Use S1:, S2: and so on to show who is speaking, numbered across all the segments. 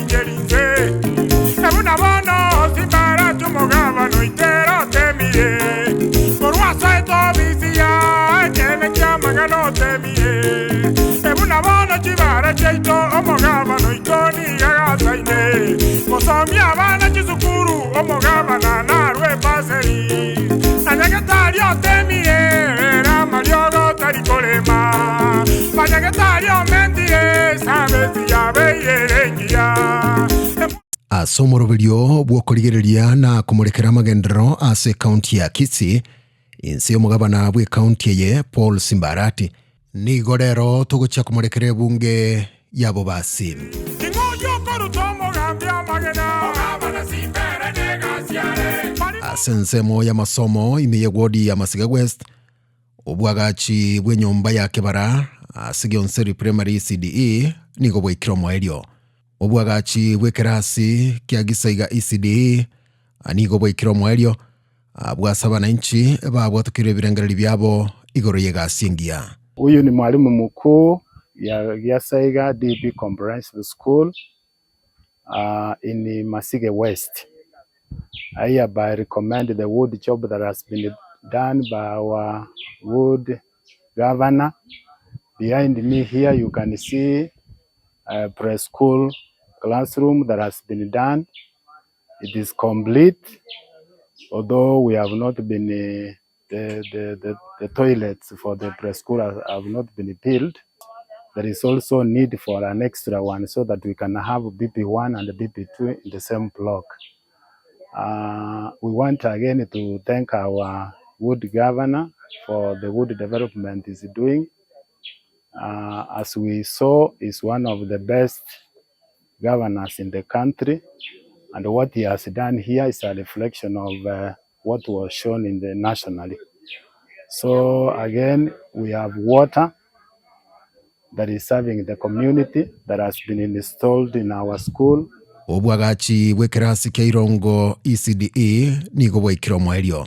S1: ingerinze ebuna bono simbara tumogaba no itero temie orwaso eto bisia kene kyamaga no temie ebuna bono chibara cheito omogaba no itoni gagasaine mosomi abana chizukuru omogaba na narwe paseri anyagetari otemie era mariogo tarikolema anyagetari omendie sabezi yabeyerengia
S2: asomoroberio bwokorigereria na kumurekera magendero ase county ya Kisii insi omugabana bwe county ye Paul Simbarati nigo rero tugucha kumurekera bunge yabo basi asensemo ya masomo imiye wodi ya Masiga West obwagachi bwe nyumba ya Kebara Asigionseri Primary CDE nigo bwikiro mwerio obwagachi bwekerasi kya Gisaiga ECDE anigo bwikiro mwerio bwasaba na nchi babwatukire birengereri byabo igoro yegasingia.
S3: Huyu ni mwalimu mkuu ya Gisaiga DB Comprehensive School in Masiga West. I hereby recommend the wood job that has been done by our wood governor. Behind me here you can see a preschool classroom that has been done. It is complete, although we have not been the toilets for the preschool have not been built. There is also need for an extra one so that we can have BP1 and BP2 in the same block. We want again to thank our wood governor for the wood development he's doing. As we saw, is one of the best governors in the country, and what he has done here is a reflection of what was shown in the nationally. So again, we have water that is serving the community that has been installed in our school.
S2: Obwagachi bwekerasi kya Irongo ECDE nigo bwikiro mwerio.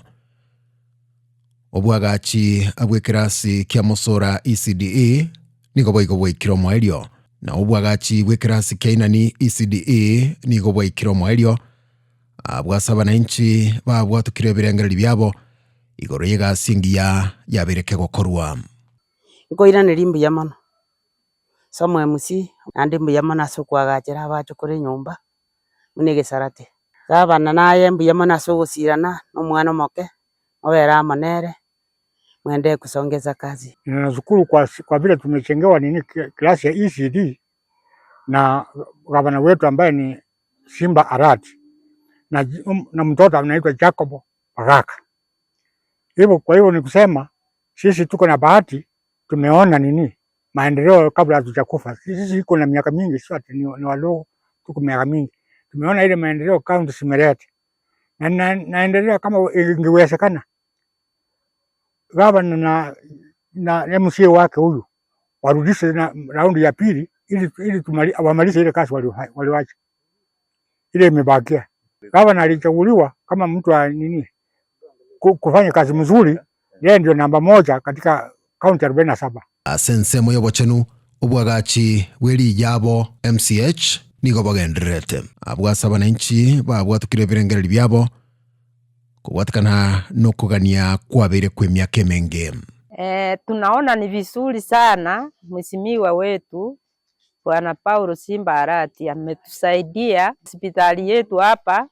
S2: Obwagachi abwekerasi kya Musora ECDE nigo bwikiro mwerio. Na obwagachi bwekerasi kya Inani ECDE nigo bwikiro mwerio. Bwasaba na nchi babwatukire birengereri byabo igoro yegasingia yabireke gokorwa.
S4: Ikoira nerimbu yamano. Samwe MC andi mbuyamana sokwagachira abacu kuri nyumba munege sarate gabana naye mbuyamana sogusirana n'umwana moke obera amanere mwende kusongeza kazi.
S5: Ninashukuru kwa vile tumechengewa nini klasi ya ECD na gavana wetu ambaye ni Simba Arati na mtoto anaitwa Jacob Baraka. Hivyo kwa hivyo ni kusema sisi tuko na bahati, tumeona nini maendeleo kabla hatujakufa. Sisi iko na miaka mingi, sio ati ni wadogo, tuko miaka mingi. Tumeona ile maendeleo kaunti simerete. Na naendelea kama ingewezekana. Gavana na MC wake huyu warudishe na raundi ya pili ili wamalize ile kazi waliwacha. Ile imebakia. Gavana alichaguliwa kama mtu wa nini kufanya kazi mzuri, yeye ndio namba 1 katika kaunti 47.
S2: Asensemo yobochenu obwagachi weli yabo MCH nigo bagenderete abwasaba na nchi babwatukire birengereri byabo kubwatikana no kugania kwabere kwa miaka menge.
S6: Tunaona ni vizuri sana mheshimiwa wetu Bwana Paul Simbarati ametusaidia hospitali yetu hapa.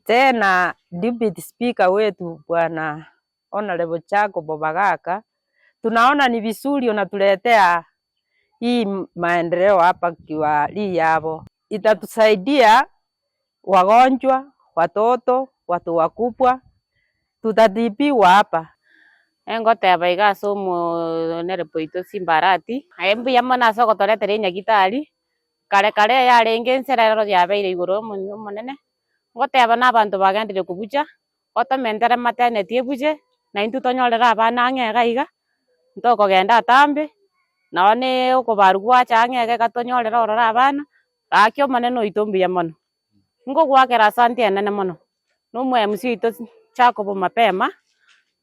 S6: Tena deputy speaker wetu Bwana Honorable Jacob Baraka, tunaona ni vizuri unatuletea hii maendeleo hapa kwa yabo. Itatusaidia wagonjwa, watoto, watu wakubwa, tutatibiwa hapa.
S7: Engote abaiga somo nerepoito Simbarati aembu yamana soko toletere nyagitari kare yarengensera ro yabeire iguru munene ngote abana abantu bagendire kubuja otomendere maternity ebuje na intu tonyorera abana ngega iga ntoko genda atambe naone ukubarugwa changege katonyorera orora abana akyo maneno itombi yamono ngo gwakera asante enene mono numwe MC ito Jacob mapema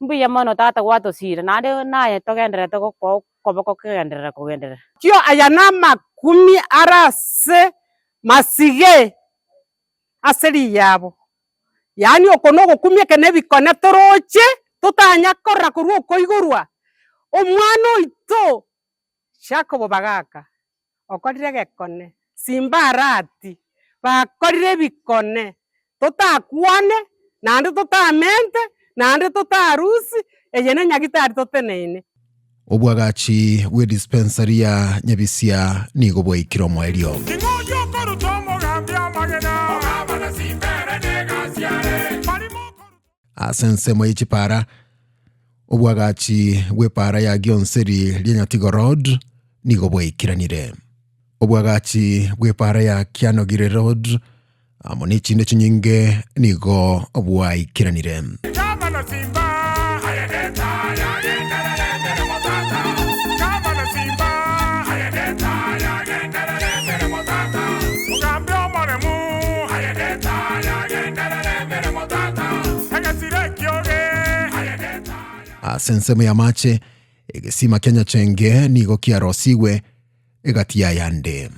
S7: mbuya mono tata gwato sire nade naye togendere to koboko kugendera
S4: kyo ayana makumi arase
S8: masige aseri yabo yani okono gokumia kene bikone toroche tutanya korra kurwo koigurwa omwana oito Jacob bagaka okorire gekone Simba Arati bakorire bikone tutakwane nande tutamente nande tutarusi eyene nyagitari toteneine
S2: obwagachi bwe dispensary ya Nyabisia nigo bwaikiro mwerio asense mwayichipara obwagachi bwe para ya Gionseri Lianyatigo Road nigo bwaikiranire obwagachi bwe para ya Kianogire Road amoni chinde chinyinge nigo bwaikiranire asensemo ya mache egesima Kenya chenge nigo kiarosiwe egatia yande.